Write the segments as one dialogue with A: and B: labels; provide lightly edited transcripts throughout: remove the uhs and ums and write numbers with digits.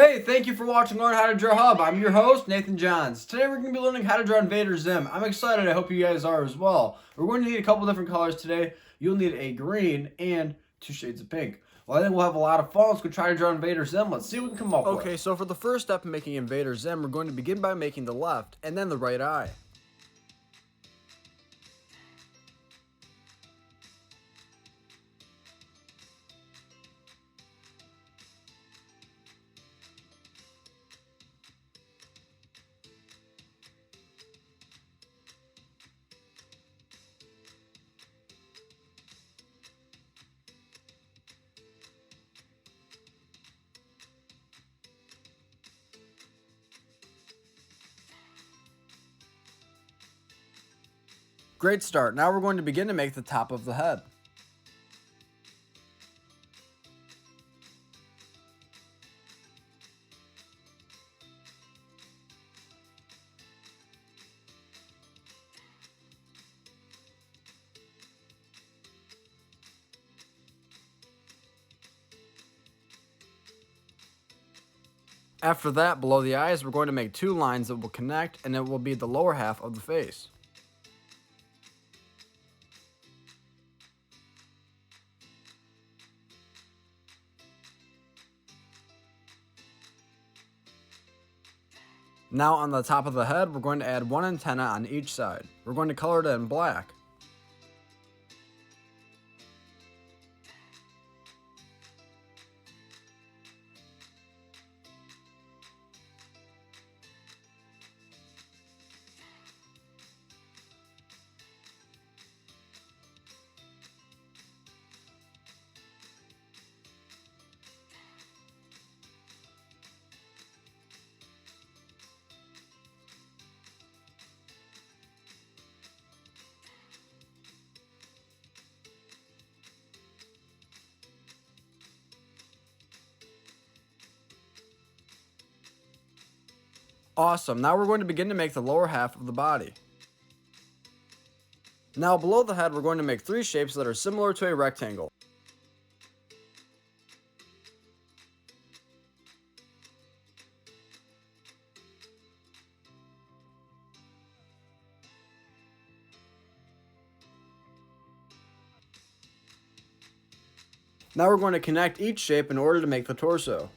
A: Hey, thank you for watching Learn How to Draw Hub. I'm your host, Nathan Johns. Today we're going to be learning how to draw Invader Zim. I'm excited. I hope you guys are as well. We're going to need a couple different colors today. You'll need a green and 2 shades of pink. Well, I think we'll have a lot of fun. Let's go try to draw Invader Zim. Let's see what we can come up with.
B: Okay, so for the first step in making Invader Zim, we're going to begin by making the left and then the right eye. Great start. Now we're going to begin to make the top of the head. After that, below the eyes, we're going to make 2 lines that will connect, and it will be the lower half of the face. Now on the top of the head, we're going to add 1 antenna on each side. We're going to color it in black. Awesome, now we're going to begin to make the lower half of the body. Now below the head, we're going to make 3 shapes that are similar to a rectangle. Now we're going to connect each shape in order to make the torso.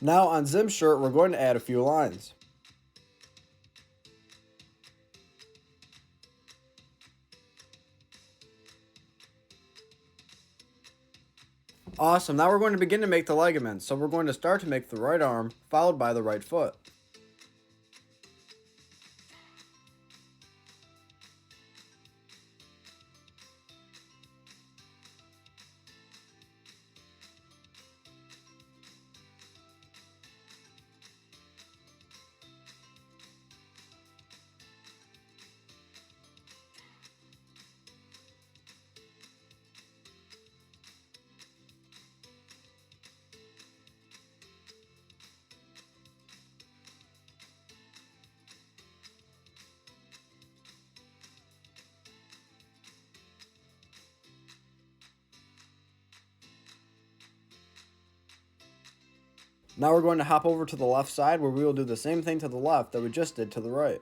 B: Now on Zim's shirt, we're going to add a few lines. Awesome, now we're going to begin to make the ligaments. So we're going to start to make the right arm, followed by the right foot. Now we're going to hop over to the left side where we will do the same thing to the left that we just did to the right.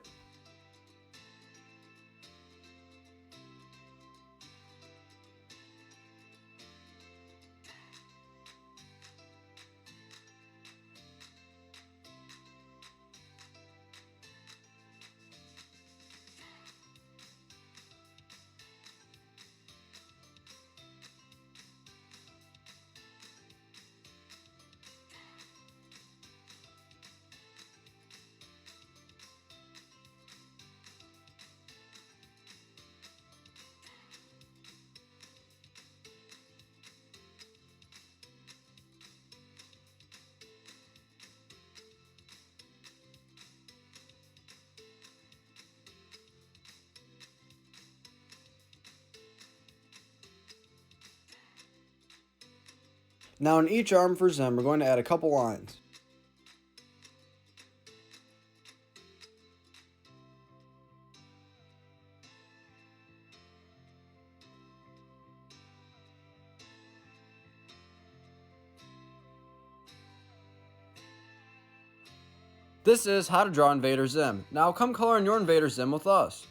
B: Now in each arm for Zim, we're going to add a couple lines. This is how to draw Invader Zim. Now come color in your Invader Zim with us.